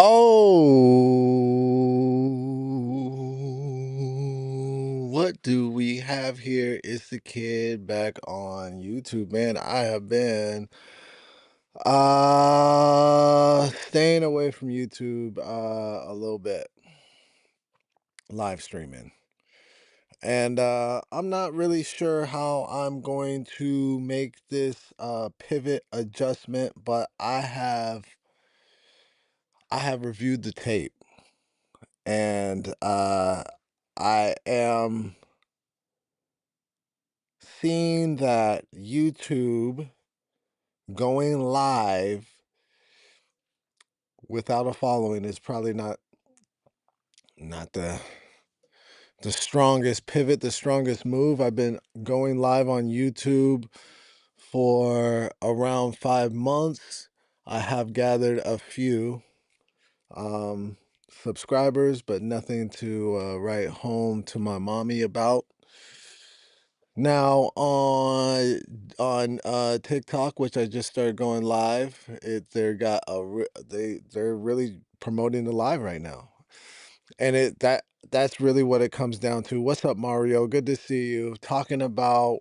Oh, what do we have here? It's the kid back on YouTube, man. I have been staying away from YouTube a little bit, live streaming. And I'm not really sure how I'm going to make this pivot adjustment, but I have reviewed the tape, and I am seeing that YouTube going live without a following is probably not the strongest pivot, the strongest move. I've been going live on YouTube for around 5 months. I have gathered a few um, subscribers, but nothing to write home to my mommy about. Now on TikTok, which I just started going live, they're really promoting the live right now, and that's really what it comes down to. What's up, Mario? Good to see you. Talking about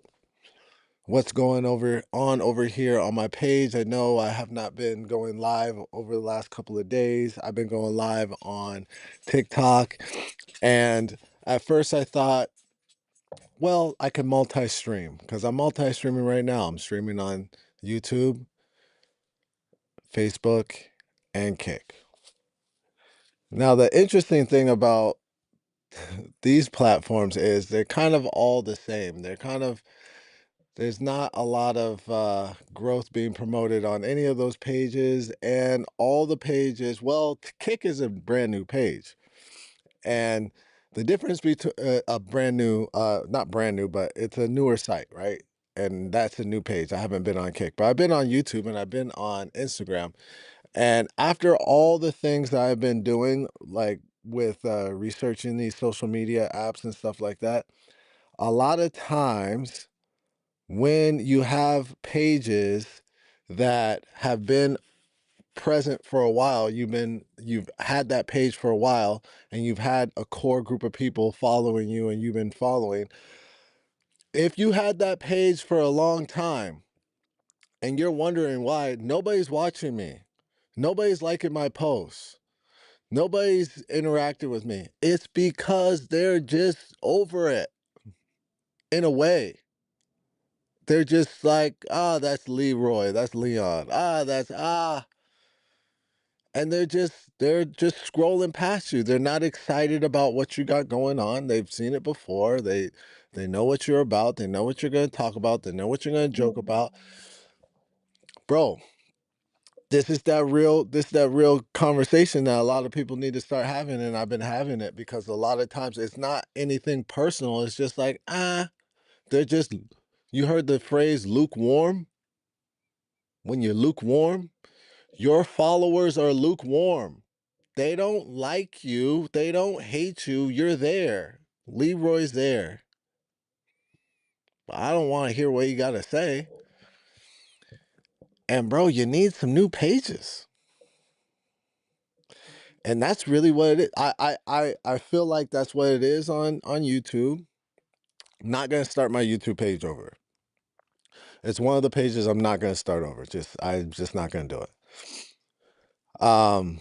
what's going over here on my page. I know I have not been going live over the last couple of days. I've been going live on TikTok, and at first I thought, well, I can multi-stream because I'm multi-streaming right now. I'm streaming on YouTube, Facebook, and Kick. Now, the interesting thing about these platforms is they're kind of all the same. There's not a lot of growth being promoted on any of those pages, and all the pages, well, Kick is a brand new page. And the difference between a brand new, not brand new, but it's a newer site, right? And that's a new page. I haven't been on Kick, but I've been on YouTube and I've been on Instagram. And after all the things that I've been doing, like with researching these social media apps and stuff like that, a lot of times when you have pages that have been present for a while, you've had that page for a while, and you've had a core group of people following you, and you've been following. If you had that page for a long time and you're wondering why nobody's watching me, nobody's liking my posts, nobody's interacting with me, it's because they're just over it. In a way, they're just like, that's Leroy, that's Leon, that's and they're just scrolling past you. They're not excited about what you got going on. They've seen it before. They know what you're about. They know what you're going to talk about. They know what you're going to joke about. Bro, this is that real conversation that a lot of people need to start having, and I've been having it because a lot of times it's not anything personal. It's just like, they're just, you heard the phrase lukewarm? When you're lukewarm, your followers are lukewarm. They don't like you. They don't hate you. You're there. Leroy's there. I don't want to hear what you got to say. And bro, you need some new pages. And that's really what it is. I feel like that's what it is on YouTube. I'm not gonna start my YouTube page over. It's one of the pages I'm not gonna start over. I'm just not gonna do it. Um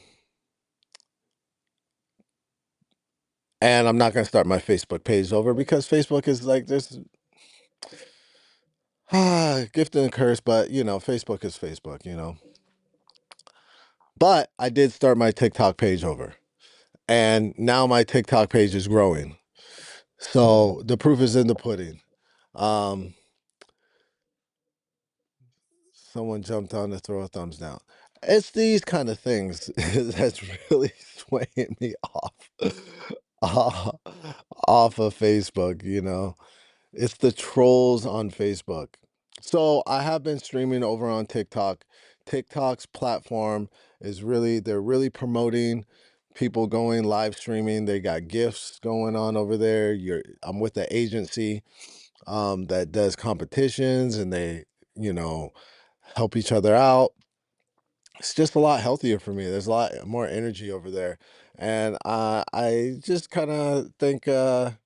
And I'm not going to start my Facebook page over because Facebook is like this gift and a curse, but Facebook is Facebook. But I did start my TikTok page over. And now my TikTok page is growing. So the proof is in the pudding. Um, Someone jumped on to throw a thumbs down. It's these kind of things that's really swaying me off, off of Facebook. It's the trolls on Facebook. So I have been streaming over on TikTok. TikTok's platform they're really promoting people going live streaming. They got gifts going on over there. I'm with the agency that does competitions, and they, you know, help each other out. It's just a lot healthier for me. There's a lot more energy over there. And I just kind of think I'm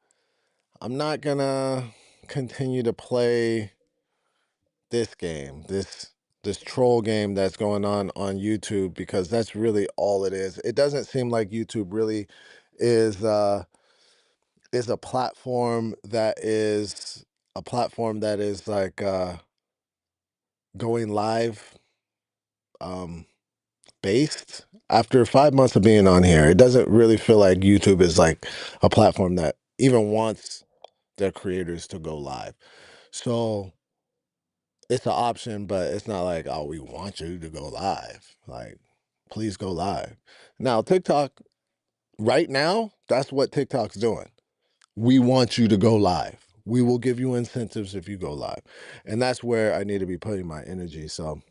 not gonna continue to play this game, this troll game that's going on YouTube, because that's really all it is. It doesn't seem like YouTube really is a platform that is like going live um based. After 5 months of being on here, it doesn't really feel like YouTube is like a platform that even wants their creators to go live. So it's an option, but it's not like, oh, we want you to go live. Like, please go live. Now, TikTok, right now, that's what TikTok's doing. We want you to go live. We will give you incentives if you go live. And that's where I need to be putting my energy. So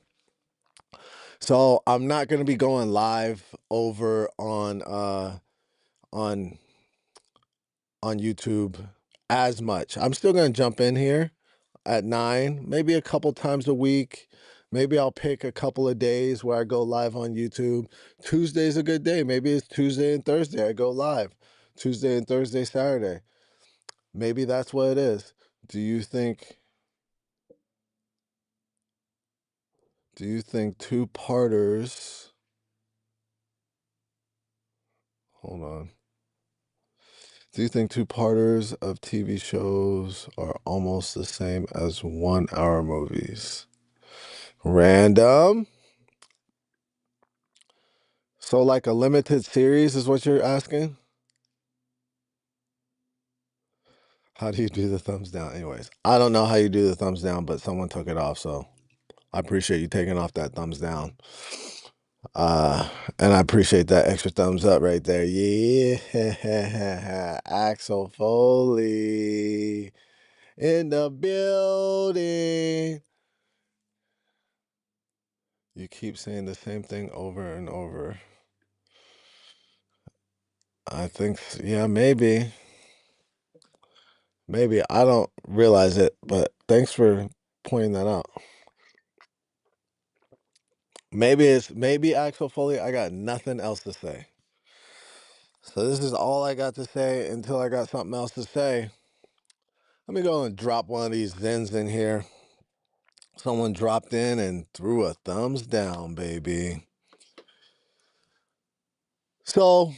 I'm not going to be going live over on on YouTube as much. I'm still going to jump in here at 9, maybe a couple times a week. Maybe I'll pick a couple of days where I go live on YouTube. Tuesday's a good day. Maybe it's Tuesday and Thursday I go live. Tuesday and Thursday, Saturday. Maybe that's what it is. Do you think two-parters, hold on. Do you think two-parters of TV shows are almost the same as 1-hour movies? Random. So like a limited series is what you're asking? How do you do the thumbs down? Anyways, I don't know how you do the thumbs down, but someone took it off, so I appreciate you taking off that thumbs down. Uh, and I appreciate that extra thumbs up right there. Yeah, Axel Foley in the building. You keep saying the same thing over and over. I think, yeah, maybe. Maybe I don't realize it, but thanks for pointing that out. Maybe Axel Foley. I got nothing else to say. So this is all I got to say until I got something else to say. Let me go and drop one of these Zens in here. Someone dropped in and threw a thumbs down, baby. So,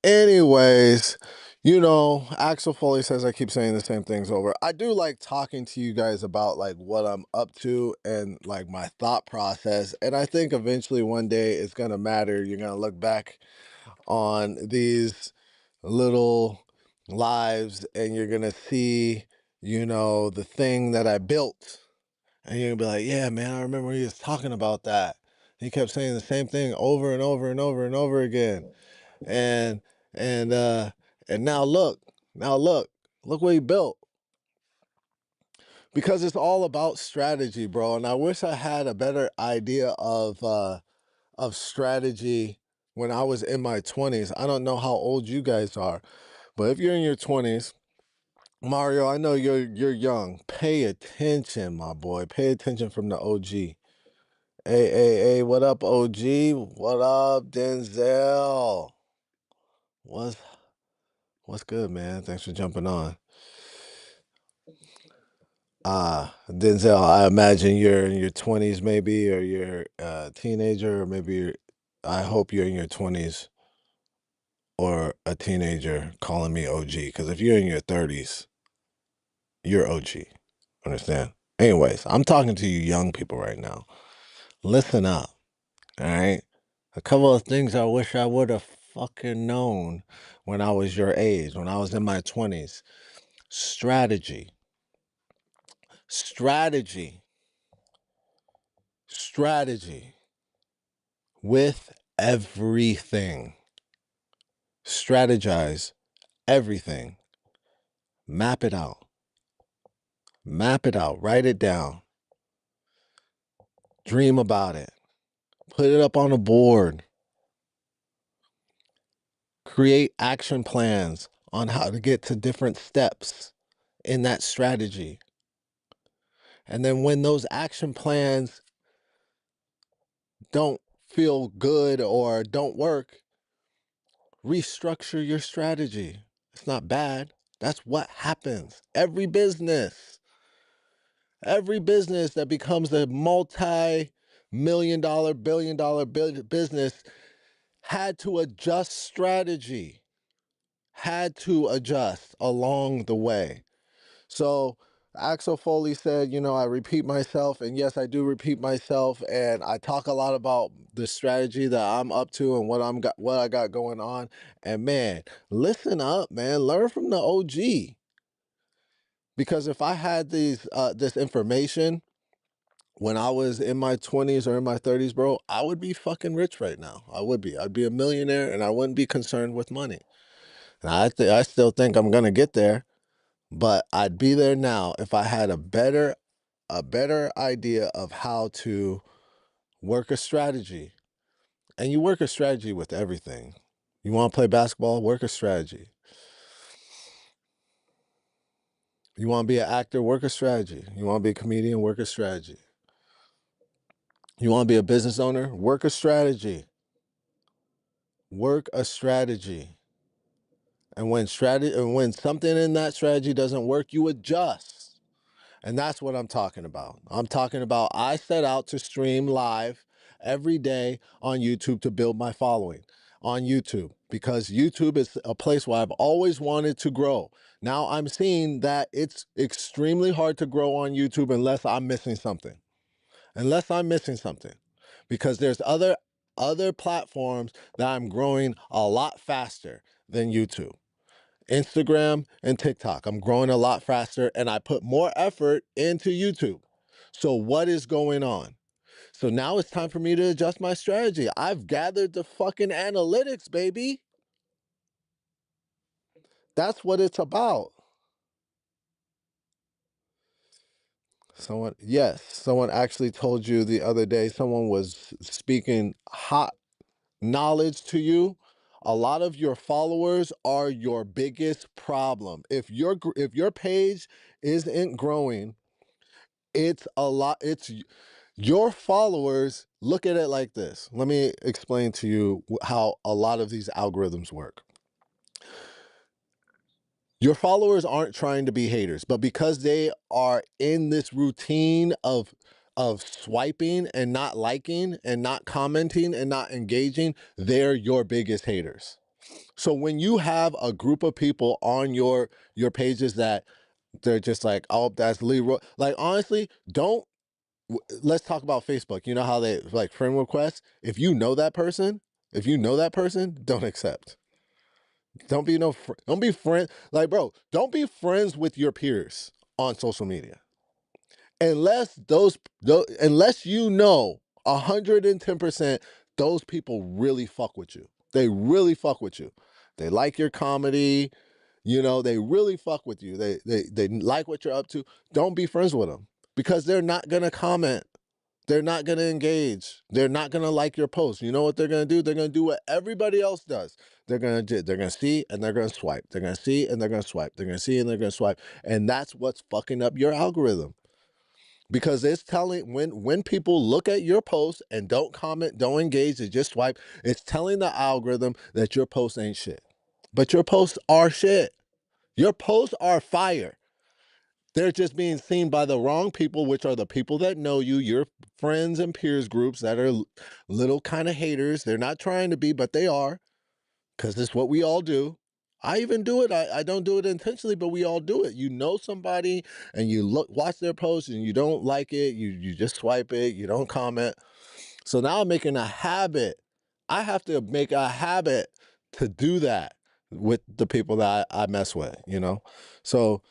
anyways, Axel Foley says I keep saying the same things over. I do like talking to you guys about like what I'm up to and like my thought process. And I think eventually one day it's gonna matter. You're gonna look back on these little lives and you're gonna see, the thing that I built. And you're gonna be like, yeah, man, I remember he was talking about that. He kept saying the same thing over and over and over and over again. And and uh and now look what he built. Because it's all about strategy, bro. And I wish I had a better idea of strategy when I was in my 20s. I don't know how old you guys are, but if you're in your 20s, Mario, I know you're young. Pay attention, my boy. Pay attention from the OG. Hey, what up, OG? What up, Denzel? What's what's good, man? Thanks for jumping on. Denzel, I imagine you're in your 20s maybe, or you're a teenager, or maybe I hope you're in your 20s. or a teenager calling me OG. Because if you're in your 30s, you're OG. Understand? Anyways, I'm talking to you young people right now. Listen up. All right. A couple of things I wish I would have fucking known when I was your age, when I was in my 20s. Strategy. Strategy. Strategy. With everything. Strategize everything. Map it out. Map it out. Write it down. Dream about it. Put it up on a board. Create action plans on how to get to different steps in that strategy. And then when those action plans don't feel good or don't work, restructure your strategy. It's not bad. That's what happens. Every business that becomes a multi-million dollar, billion-dollar business had to adjust strategy, had to adjust along the way. So Axel Foley said, I repeat myself, and yes, I do repeat myself, and I talk a lot about the strategy that I'm up to and what I got going on. And man, listen up, man, learn from the OG. Because if I had this information when I was in my 20s or in my 30s, bro, I would be fucking rich right now. I'd be a millionaire, and I wouldn't be concerned with money. And I still think I'm gonna get there, but I'd be there now if I had a better idea of how to work a strategy. And you work a strategy with everything. You want to play basketball, work a strategy. You want to be an actor, work a strategy. You want to be a comedian, work a strategy. You want to be a business owner, work a strategy. Work a strategy. And when something in that strategy doesn't work, you adjust. And that's what I'm talking about. I'm talking about I set out to stream live every day on YouTube to build my following on YouTube, because YouTube is a place where I've always wanted to grow. Now I'm seeing that it's extremely hard to grow on YouTube unless I'm missing something. Because there's other platforms that I'm growing a lot faster than YouTube. Instagram and TikTok. I'm growing a lot faster, and I put more effort into YouTube. So what is going on? So now it's time for me to adjust my strategy. I've gathered the fucking analytics, baby. That's what it's about. Someone actually told you the other day, someone was speaking hot knowledge to you. A lot of your followers are your biggest problem. If your page isn't growing, it's your followers. Look at it like this. Let me explain to you how a lot of these algorithms work. Your followers aren't trying to be haters, but because they are in this routine of swiping and not liking and not commenting and not engaging, they're your biggest haters. So when you have a group of people on your pages that they're just like, oh, that's Leroy. Like, honestly, let's talk about Facebook. You know how they like friend requests? If you know that person, don't accept. Don't be friend. Like, bro, don't be friends with your peers on social media. Unless you know 110% those people really fuck with you. They really fuck with you. They like your comedy. They really fuck with you. They like what you're up to. Don't be friends with them, because they're not gonna comment. They're not gonna engage. They're not gonna like your post. You know what they're gonna do? They're gonna do what everybody else does. They're gonna see and they're gonna swipe. They're gonna see and they're gonna swipe. They're gonna see and they're gonna swipe. And that's what's fucking up your algorithm. Because it's telling, when people look at your post and don't comment, don't engage, they just swipe, it's telling the algorithm that your post ain't shit. But your posts are shit. Your posts are fire. They're just being seen by the wrong people, which are the people that know you, your friends and peers groups that are little kind of haters. They're not trying to be, but they are. because it's what we all do. I even do it. I don't do it intentionally, but we all do it. You know somebody and you watch their post and you don't like it, you just swipe it, you don't comment. So now I'm making a habit. I have to make a habit to do that with the people that I mess with, you know? So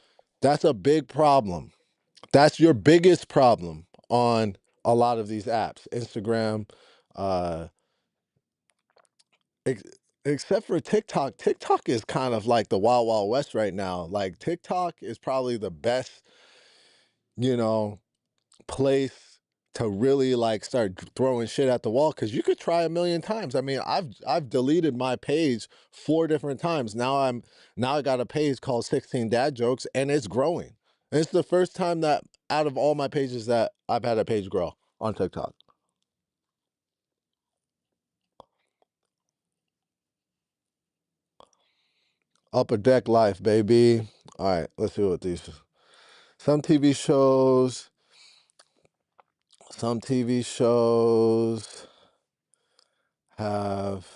that's a big problem. That's your biggest problem on a lot of these apps, Instagram, uh, ex- except for TikTok. TikTok is kind of like the wild, wild west right now. Like TikTok is probably the best, you know, place to really like start throwing shit at the wall because you could try a million times. I mean, I've deleted my page 4 different times. Now I got a page called 16.Dad.Jokes and it's growing. And it's the first time that out of all my pages that I've had a page grow on TikTok. Upper Deck Life, baby. All right, let's see what these. Some TV shows. Some TV shows have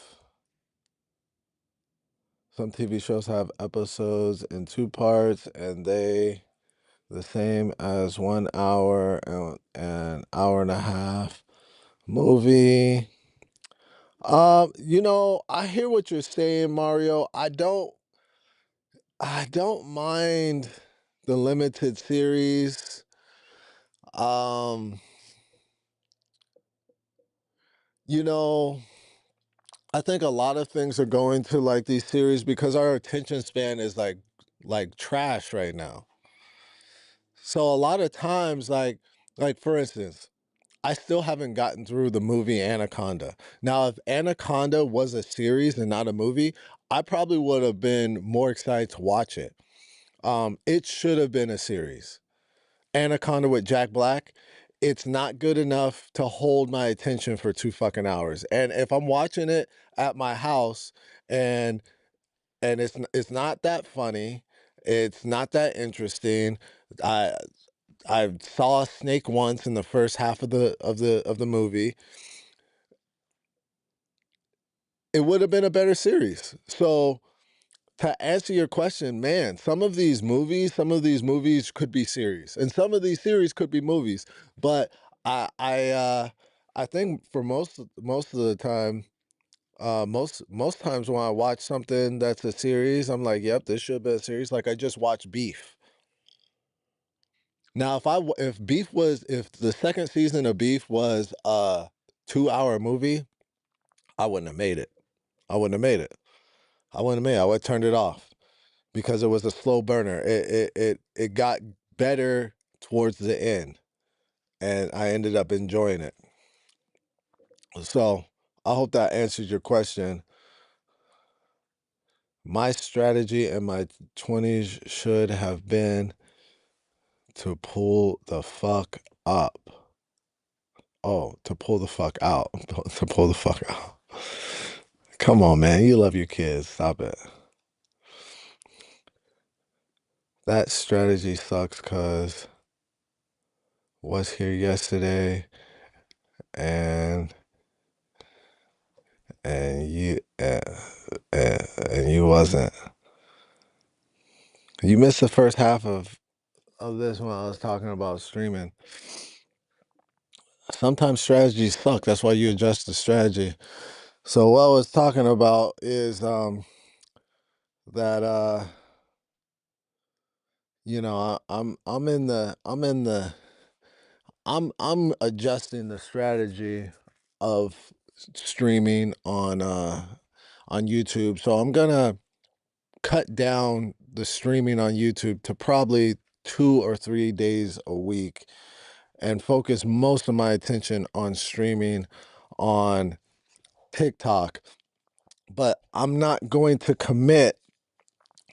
Some TV shows have episodes in 2 parts, and they the same as 1 hour and an hour and a half movie. I hear what you're saying, Mario. I don't mind the limited series. Um, you know, I think a lot of things are going to like these series because our attention span is like trash right now. So a lot of times, like for instance, I still haven't gotten through the movie Anaconda. Now, if Anaconda was a series and not a movie, I probably would have been more excited to watch it. It should have been a series. Anaconda with Jack Black, it's not good enough to hold my attention for 2 fucking hours. And if I'm watching it at my house and it's not that funny, it's not that interesting. I I saw a snake once in the first half of the movie. It would have been a better series. So to answer your question, man, some of these movies could be series, and some of these series could be movies. But I I uh, I think for most of the time, most times when I watch something that's a series, I'm like, yep, this should be a series. Like I just watched Beef. Now, if the second season of Beef was a 2 hour movie, I wouldn't have made it. I wouldn't have made it. I wouldn't have made it. I would have turned it off because it was a slow burner. It got better towards the end, and I ended up enjoying it. So I hope that answers your question. My strategy in my 20s should have been to pull the fuck up. Oh, to pull the fuck out. To pull the fuck out. Come on, man. You love your kids. Stop it. That strategy sucks because was here yesterday and and you and you wasn't. You missed the first half of this when I was talking about streaming. Sometimes strategies suck. That's why you adjust the strategy. So what I was talking about is that I'm adjusting the strategy of streaming on YouTube. So I'm gonna cut down the streaming on YouTube to probably 2 or 3 days a week and focus most of my attention on streaming on TikTok. But I'm not going to commit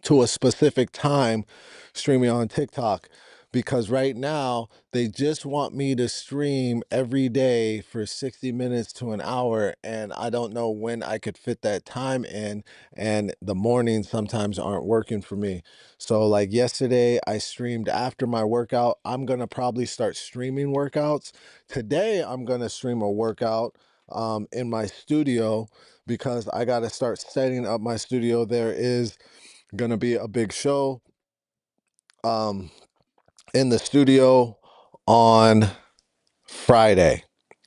to a specific time streaming on TikTok because right now they just want me to stream every day for 60 minutes to an hour, and I don't know when I could fit that time in, and the mornings sometimes aren't working for me. So like yesterday I streamed after my workout. I'm going to probably start streaming workouts. Today I'm going to stream a workout. in my studio because I got to start setting up my studio. There is going to be a big show um, in the studio on Friday.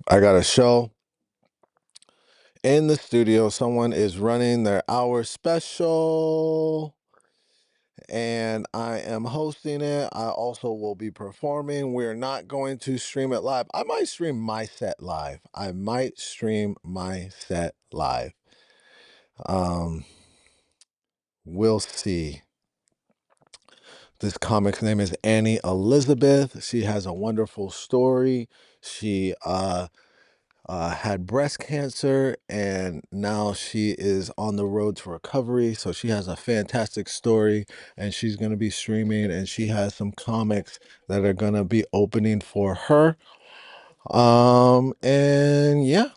I got a show in the studio. Someone is running their hour special and I am hosting it. I also will be performing. We're not going to stream it live. I might stream my set live. Um, we'll see. This comic's name is Annie Elizabeth. She has a wonderful story. She had breast cancer and now she is on the road to recovery. So she has a fantastic story and she's going to be streaming and she has some comics that are going to be opening for her. And yeah.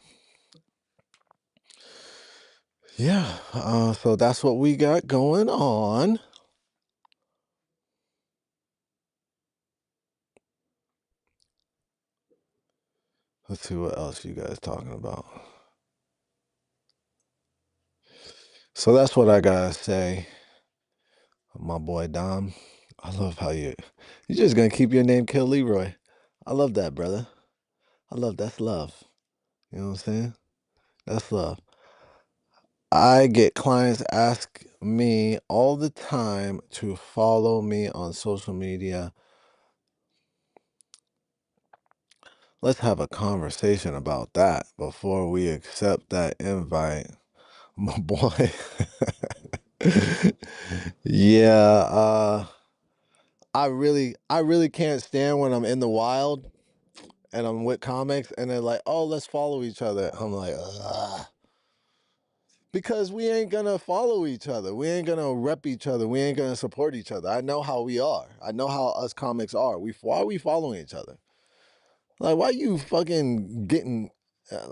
So that's what we got going on. Let's see what else you guys talking about. So that's what I gotta say. My boy Dom, I love how you're just gonna keep your name Kill Leroy. I love that, brother. That's love. You know what I'm saying? That's love. I get clients ask me all the time to follow me on social media. Let's have a conversation about that before we accept that invite. My boy. Yeah, I really can't stand when I'm in the wild and I'm with comics and they're like, "Oh, let's follow each other." I'm like, ugh. Because we ain't gonna follow each other. We ain't gonna rep each other. We ain't gonna support each other. I know how we are. I know how us comics are. Why are we following each other? Like, why you fucking getting?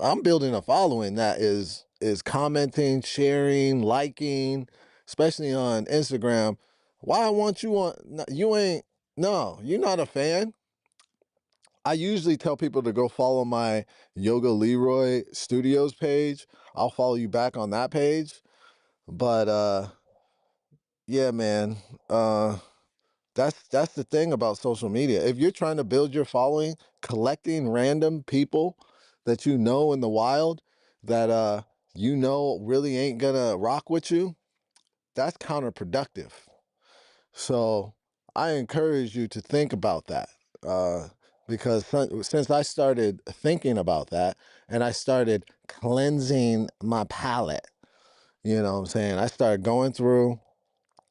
I'm building a following that is commenting, sharing, liking, especially on Instagram. Why I want you on? You ain't. No, you're not a fan. I usually tell people to go follow my Yoga Leroy Studios page. I'll follow you back on that page. But yeah, man. Uh that's the thing about social media. If you're trying to build your following, collecting random people that you know in the wild that really ain't gonna rock with you, that's counterproductive. So I encourage you to think about that. Because since I started thinking about that and I started cleansing my palate, you know what I'm saying? I started going through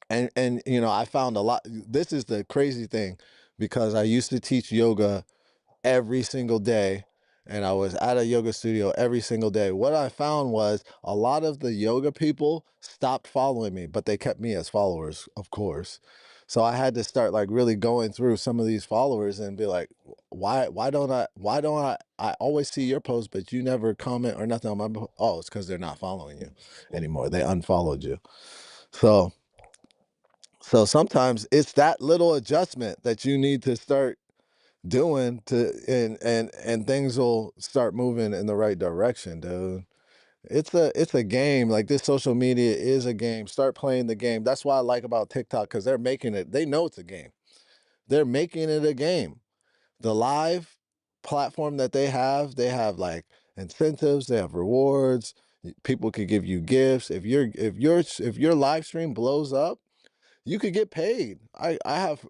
and I found a lot. This is the crazy thing because I used to teach yoga every single day and I was at a yoga studio every single day. What I found was a lot of the yoga people stopped following me, but they kept me as followers, of course. So I had to start like really going through some of these followers and be like, why don't I always see your post, but you never comment or nothing on my oh, it's because they're not following you anymore. They unfollowed you. So sometimes it's that little adjustment that you need to start doing to and things will start moving in the right direction, dude. It's a game. Like this social media is a game. Start playing the game. That's why I like about TikTok because they're making it. They know it's a game. They're making it a game. The live platform that they have like incentives. They have rewards. People could give you gifts if your live stream blows up. You could get paid. I have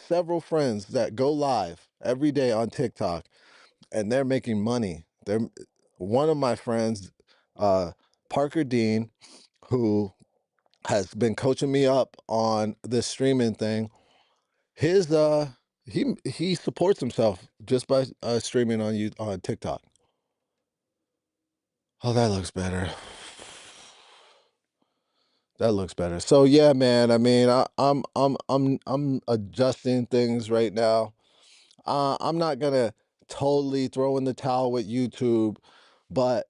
several friends that go live every day on TikTok and they're making money. They're one of my friends, uh, Parker Dean, who has been coaching me up on this streaming thing. His he supports himself just by streaming on TikTok. Oh, that looks better. That looks better. So yeah, man. I mean, I'm adjusting things right now. I'm not gonna totally throw in the towel with YouTube, but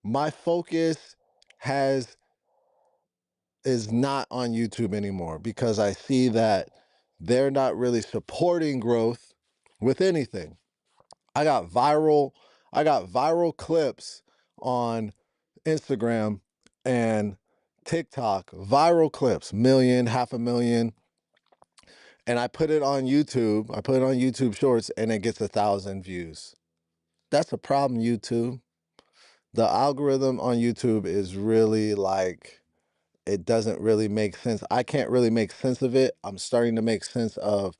my focus has is not on YouTube anymore because I see that they're not really supporting growth with anything. I got viral I got viral clips on Instagram and TikTok, viral clips, million, half a million, and I put it on YouTube. I put it on YouTube Shorts, and it gets 1,000 views. That's a problem, YouTube. The algorithm on YouTube is really like, it doesn't really make sense. I can't really make sense of it. I'm starting to make sense of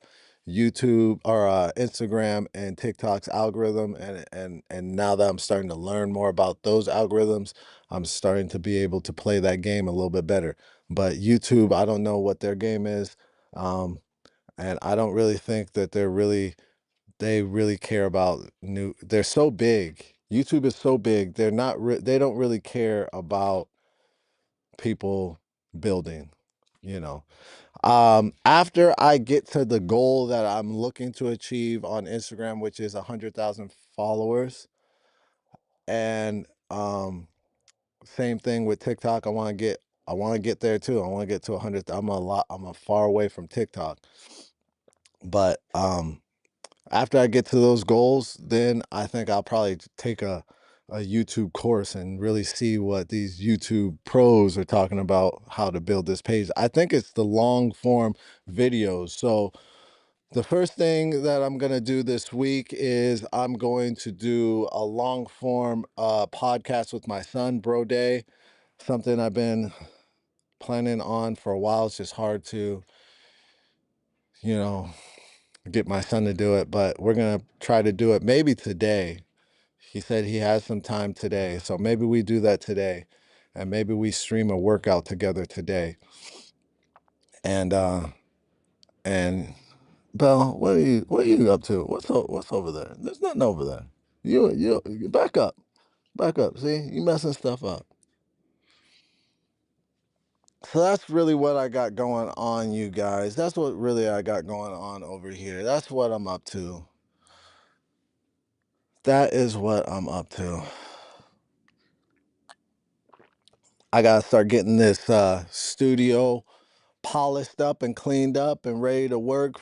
YouTube or Instagram and TikTok's algorithm, and now that I'm starting to learn more about those algorithms, I'm starting to be able to play that game a little bit better. But YouTube, I don't know what their game is, um, and I don't really think that they really care about new. They're so big. YouTube is so big. They don't really care about people building, you know. After I get to the goal that I'm looking to achieve on Instagram, which is 100,000 followers, and same thing with TikTok, I want to get there too. I want to get to 100. I'm a far away from TikTok, but after I get to those goals, then I think I'll probably take a YouTube course and really see what these YouTube pros are talking about, how to build this page. I think it's the long form videos. So the first thing that I'm going to do this week is I'm going to do a long form podcast with my son, Bro Day, something I've been planning on for a while. It's just hard to, you know, get my son to do it, but we're going to try to do it maybe today. He said he has some time today, so maybe we do that today, and maybe we stream a workout together today. And and Belle, what are you up to? What's over there? There's nothing over there. You back up. See, you messing stuff up. So that's really what I got going on, you guys. That's what really I got going on over here. That's what I'm up to. That is what I'm up to. I gotta start getting this studio polished up and cleaned up and ready to work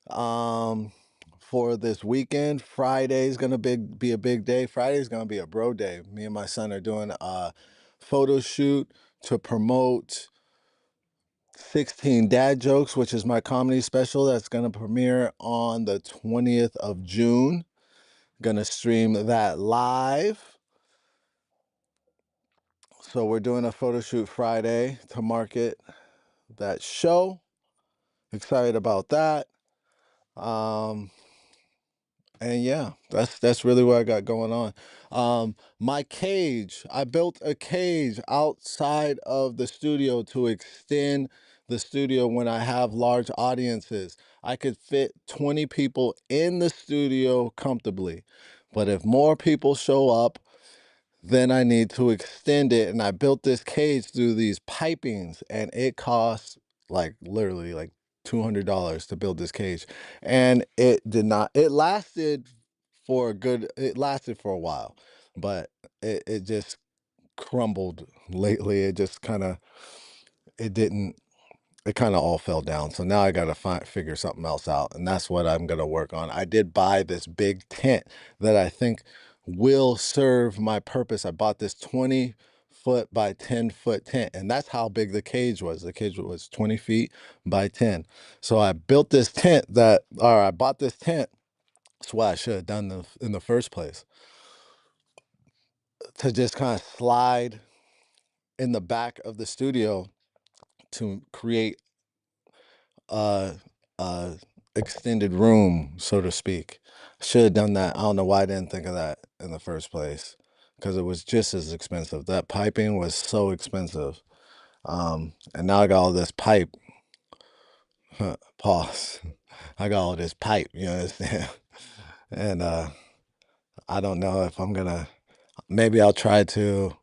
um for this weekend. Friday's gonna be a big day. Friday's gonna be a bro day. Me and my son are doing a photo shoot to promote 16.Dad.Jokes, which is my comedy special that's gonna premiere on the 20th of June. Gonna stream that live. So we're doing a photo shoot Friday to market that show. Excited about that. Um, and yeah, that's really what I got going on. My cage, I built a cage outside of the studio to extend the studio when I have large audiences. I could fit 20 people in the studio comfortably. But if more people show up, then I need to extend it. And I built this cage through these pipings, and it costs like literally like $200 to build this cage. And it did not, it lasted for a while, but it just crumbled lately. It didn't, it kind of all fell down. So now I got to figure something else out. And that's what I'm going to work on. I did buy this big tent that I think will serve my purpose. I bought this 20-foot by 10-foot tent, and that's how big the cage was. The cage was 20 feet by 10. So I built this tent I bought this tent. That's what I should have done in the first place, to just kind of slide in the back of the studio to create a, a extended room, so to speak. Should have done that. I don't know why I didn't think of that in the first place, because it was just as expensive. That piping was so expensive. And now I got all this pipe. Pause. I got all this pipe, you understand? And I don't know if I'm gonna. Maybe I'll try to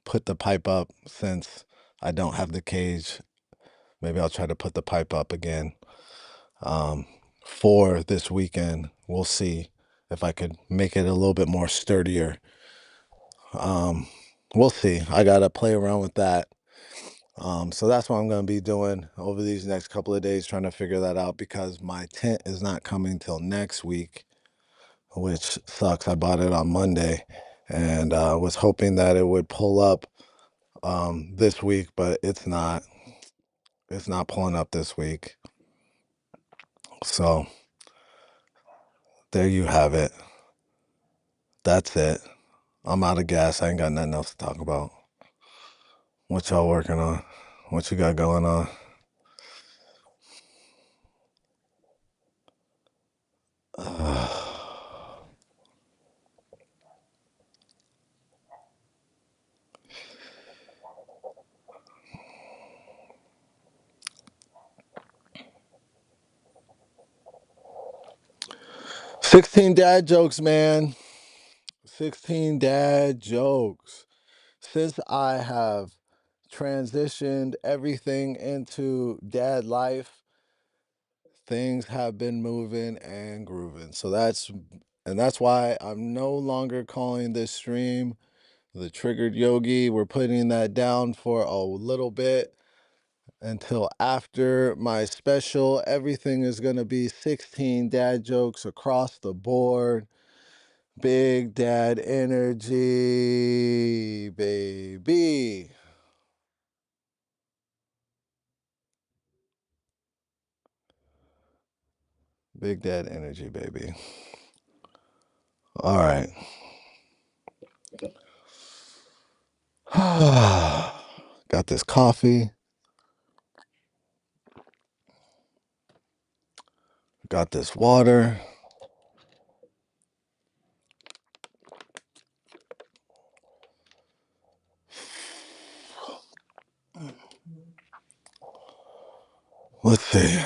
put the pipe up since I don't have the cage. Maybe I'll try to put the pipe up again for this weekend. We'll see if I could make it a little bit more sturdier. We'll see. I gotta play around with that. So that's what I'm gonna be doing over these next couple of days, trying to figure that out, because my tent is not coming till next week. which sucks. I bought it on Monday and was hoping that it would pull up this week, but it's not. It's not pulling up this week. So there you have it. That's it. I'm out of gas. I ain't got nothing else to talk about. What y'all working on? What you got going on? 16 dad jokes, man. 16 dad jokes. Since I have transitioned everything into dad life, things have been moving and grooving. So that's why I'm no longer calling this stream the Triggered Yogi. We're putting that down for a little bit until after my special. Everything is going to be 16 dad jokes across the board. Big dad energy, baby. Big dad energy, baby. All right. Got this coffee. Got this water. Let's see.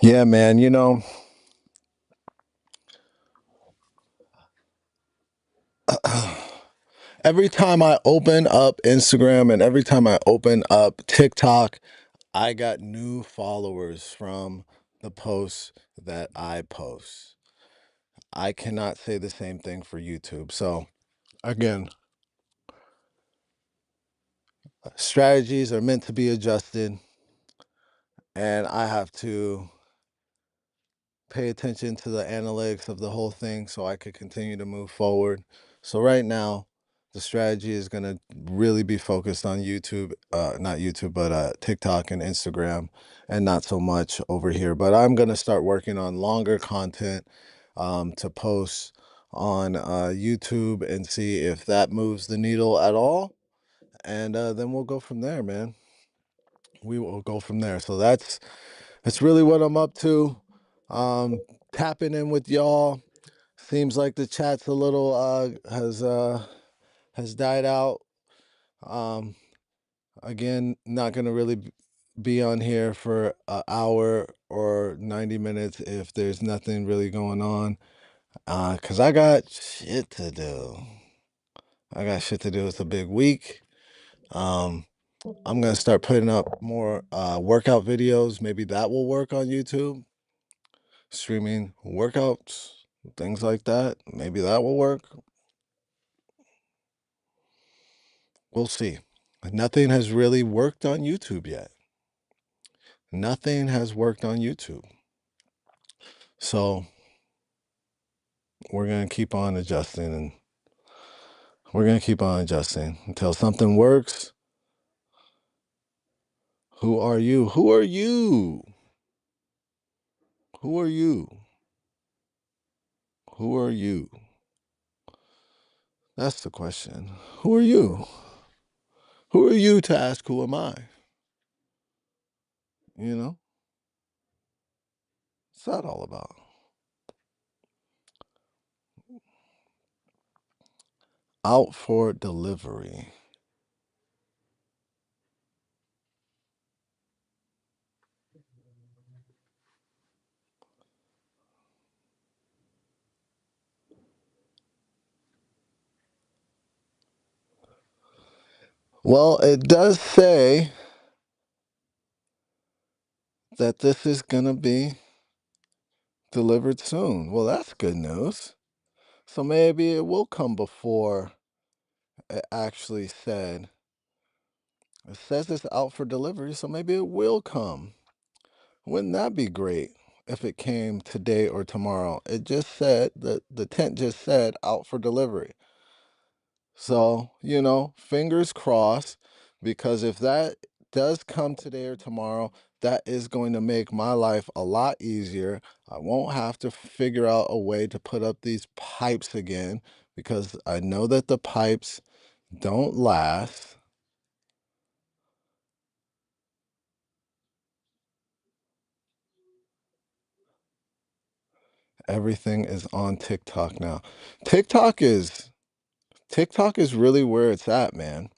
Yeah, man, every time I open up Instagram and every time I open up TikTok, I got new followers from the posts that I post. I cannot say the same thing for YouTube. So, again, strategies are meant to be adjusted, and I have to pay attention to the analytics of the whole thing so I could continue to move forward. So right now, the strategy is going to really be focused on YouTube, not YouTube, but TikTok and Instagram, and not so much over here. But I'm going to start working on longer content to post on YouTube and see if that moves the needle at all. And then we'll go from there, man. We will go from there. So that's really what I'm up to. Um, Tapping in with y'all. Seems like the chat's a little has died out. Um, Again, not gonna really be on here for an hour or 90 minutes if there's nothing really going on. Cause I got shit to do. I got shit to do. It's a big week. Um, I'm gonna start putting up more workout videos. Maybe that will work on YouTube. Streaming workouts, things like that. Maybe that will work. We'll see. Nothing has really worked on YouTube yet. Nothing has worked on YouTube. So we're going to keep on adjusting and we're going to keep on adjusting until something works. Who are you? Who are you? Who are you? Who are you? That's the question. Who are you? Who are you to ask who am I? You know? What's that all about? Out for delivery. Well, it does say that this is going to be delivered soon. Well, that's good news. So maybe it will come before it actually said. It says it's out for delivery, so maybe it will come. Wouldn't that be great if it came today or tomorrow? It just said that the tent just said out for delivery. So, fingers crossed, because if that does come today or tomorrow, that is going to make my life a lot easier. I won't have to figure out a way to put up these pipes again, because I know that the pipes don't last. Everything is on TikTok now. TikTok is TikTok is really where it's at, man.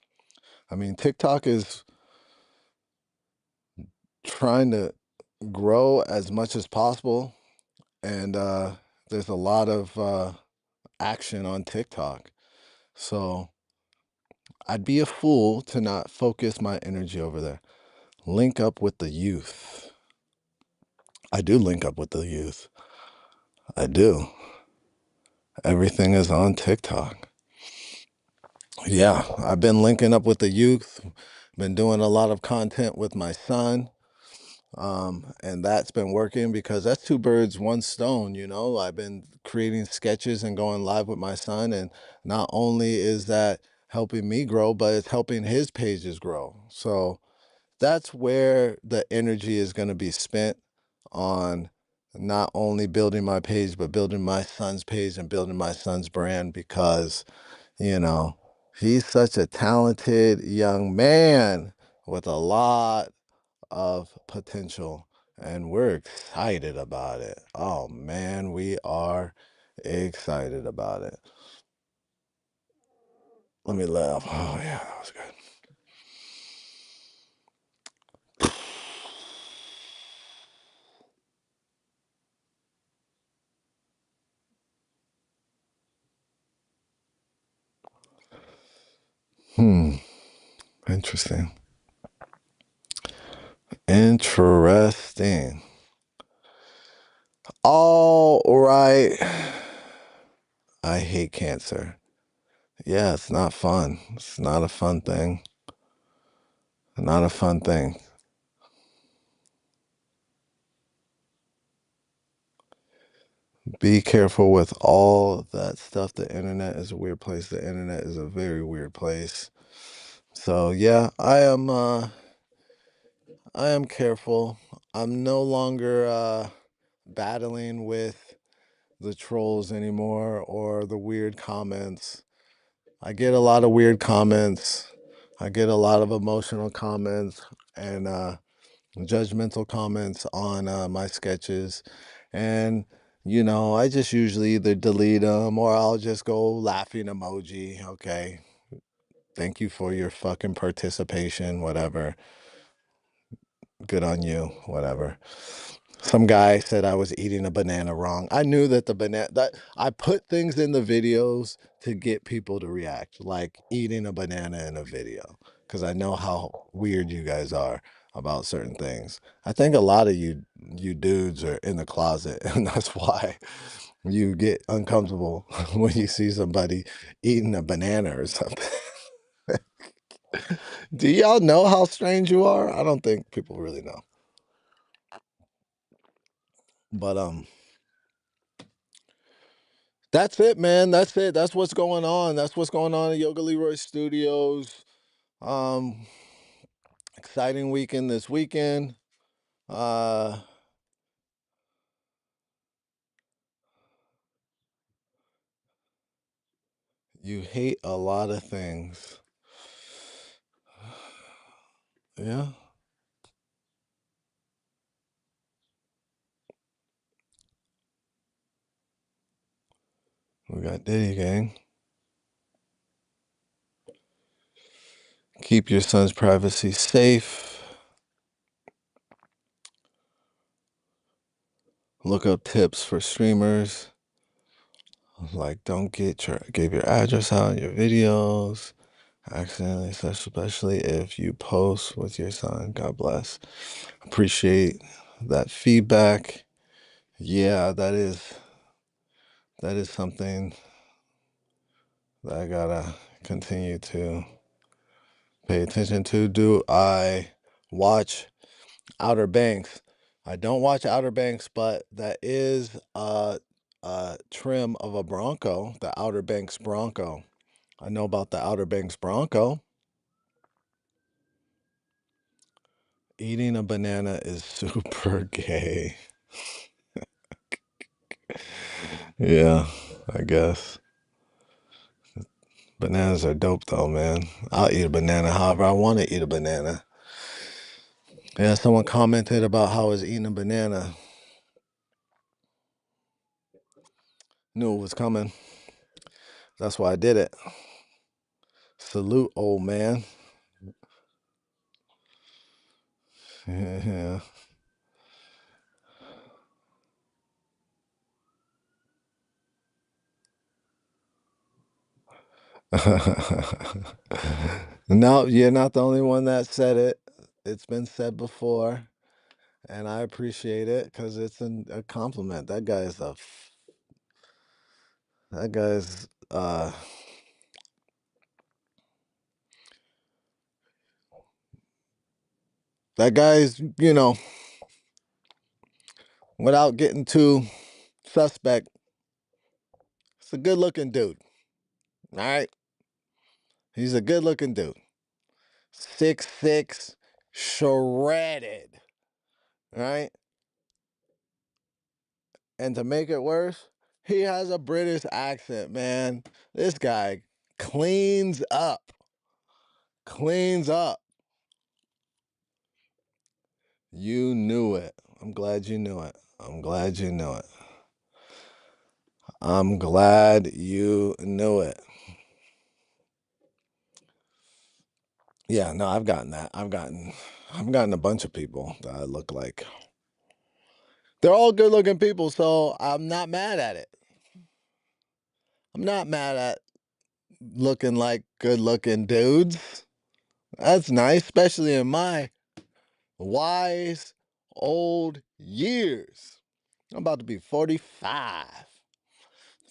I mean, TikTok is trying to grow as much as possible, and there's a lot of action on TikTok. So I'd be a fool to not focus my energy over there. Link up with the youth. I do link up with the youth. I do. Everything is on TikTok. Yeah, I've been linking up with the youth, been doing a lot of content with my son. And that's been working because that's two birds, one stone. I've been creating sketches and going live with my son. And not only is that helping me grow, but it's helping his pages grow. So that's where the energy is going to be spent on not only building my page, but building my son's page and building my son's brand because, you know, he's such a talented young man with a lot of potential, and we're excited about it. Oh man, we are excited about it. Let me laugh. Oh yeah, that was good. Hmm. Interesting. Interesting. All right. I hate cancer. Yeah, it's not fun. It's not a fun thing. Not a fun thing. Be careful with all that stuff. The internet is a weird place. The internet is a very weird place. So yeah, I am careful. I'm no longer battling with the trolls anymore or the weird comments. I get a lot of weird comments. I get a lot of emotional comments and judgmental comments on my sketches. And, I just usually either delete them or I'll just go laughing emoji. Okay. Thank you for your fucking participation, whatever. Good on you, whatever. Some guy said I was eating a banana wrong. I knew that the banana that I put things in the videos to get people to react, like eating a banana in a video, because I know how weird you guys are about certain things. I think a lot of you dudes are in the closet, and that's why you get uncomfortable when you see somebody eating a banana or something. Do y'all know how strange you are? I don't think people really know. But that's it, man. That's it. That's what's going on. That's what's going on at Yoga Leroy Studios. Um, exciting weekend this weekend. Uh, You hate a lot of things. Yeah. We got Diddy Gang. Keep your son's privacy safe. Look up tips for streamers. Like, don't give your address out in your videos accidentally, especially if you post with your son. God bless. Appreciate that feedback. Yeah, that is something that I gotta continue to pay attention to. Do I watch Outer Banks? I don't watch Outer Banks, but that is a trim of a Bronco, the Outer Banks Bronco. I know about the Outer Banks Bronco. Eating a banana is super gay. Yeah, I guess. Bananas are dope though, man. I'll eat a banana however I want to eat a banana. Yeah, someone commented about how I was eating a banana. Knew it was coming. That's why I did it. Salute, old man. Yeah. No, you're not the only one that said it. It's been said before, and I appreciate it because it's a compliment. That guy's that guy's, without getting too suspect, it's a good looking dude. All right. He's a good looking dude. 6'6", shredded. All right. And to make it worse, he has a British accent, man. This guy cleans up. Cleans up. You knew it. I'm glad you knew it. I'm glad you knew it. I'm glad you knew it. Yeah, no, I've gotten that. I've gotten a bunch of people that I look like. They're all good looking people, so I'm not mad at it. I'm not mad at looking like good looking dudes. That's nice, especially in my wise old years. I'm about to be 45.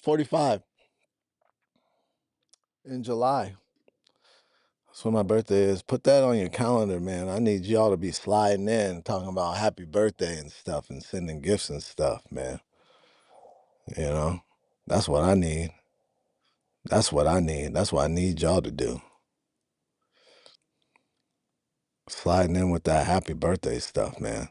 45 in July. That's when my birthday is. Put that on your calendar, man. I need y'all to be sliding in, talking about happy birthday and stuff and sending gifts and stuff, man. You know, that's what I need. That's what I need. That's what I need y'all to do. Sliding in with that happy birthday stuff, man.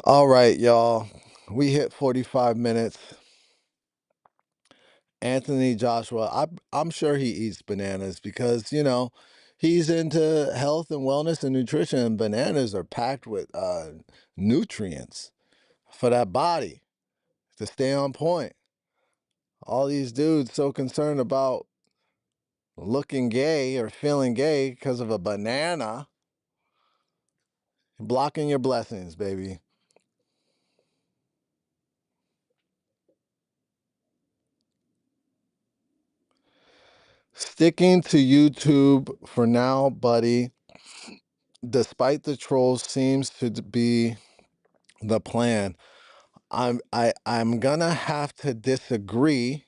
All right, y'all. We hit 45 minutes. Anthony Joshua, I'm sure he eats bananas because, he's into health and wellness and nutrition. And bananas are packed with nutrients for that body to stay on point. All these dudes so concerned about looking gay or feeling gay because of a banana, blocking your blessings, baby. Sticking to YouTube for now, buddy, despite the trolls, seems to be the plan. I'm gonna have to disagree,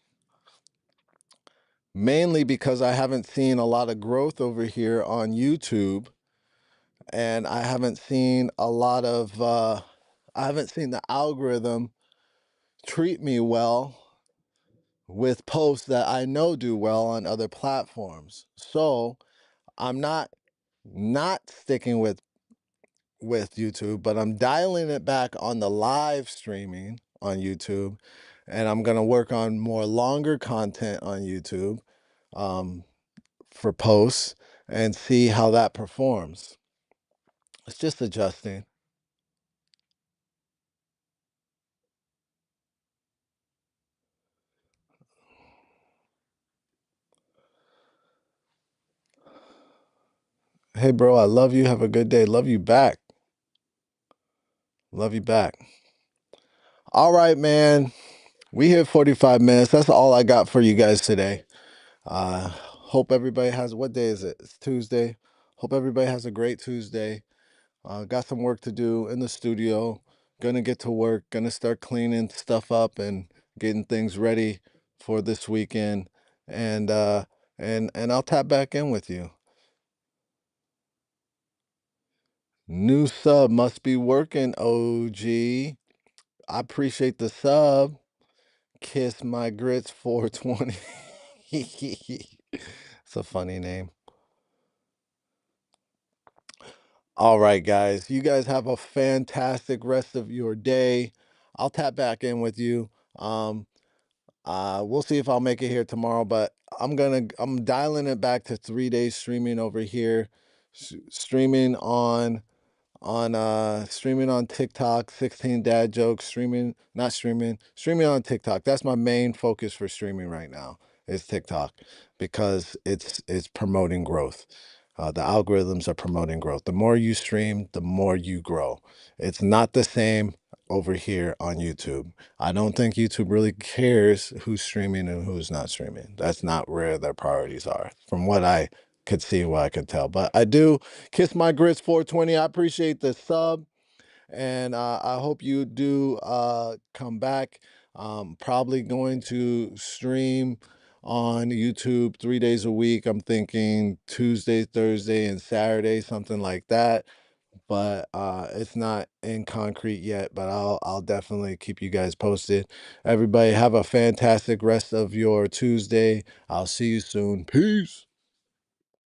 mainly because I haven't seen a lot of growth over here on YouTube, and I haven't seen I haven't seen the algorithm treat me well with posts that I know do well on other platforms. So I'm not sticking with YouTube, but I'm dialing it back on the live streaming on YouTube. and I'm gonna work on more longer content on YouTube for posts and see how that performs. It's just adjusting. Hey, bro, I love you. Have a good day. Love you back. Love you back. All right, man. We hit 45 minutes. That's all I got for you guys today. Hope everybody has, what day is it? It's Tuesday. Hope everybody has a great Tuesday. Got some work to do in the studio. Gonna get to work. Gonna start cleaning stuff up and getting things ready for this weekend. And and I'll tap back in with you. New sub must be working, OG. I appreciate the sub. Kiss my grits 420. It's a funny name. All right, guys. You guys have a fantastic rest of your day. I'll tap back in with you. Um, we'll see if I'll make it here tomorrow, but I'm dialing it back to 3 days streaming over here. Streaming on TikTok, 16.Dad.Jokes, streaming on TikTok. That's my main focus for streaming right now is TikTok because it's promoting growth. The algorithms are promoting growth. The more you stream, the more you grow. It's not the same over here on YouTube. I don't think YouTube really cares who's streaming and who's not streaming. That's not where their priorities are, from what I could see, what I could tell. But I do kiss my grits 420. I appreciate the sub, and I hope you do come back. Probably going to stream on YouTube 3 days a week. I'm thinking Tuesday, Thursday, and Saturday, something like that. But it's not in concrete yet. But I'll definitely keep you guys posted. Everybody have a fantastic rest of your Tuesday. I'll see you soon. Peace.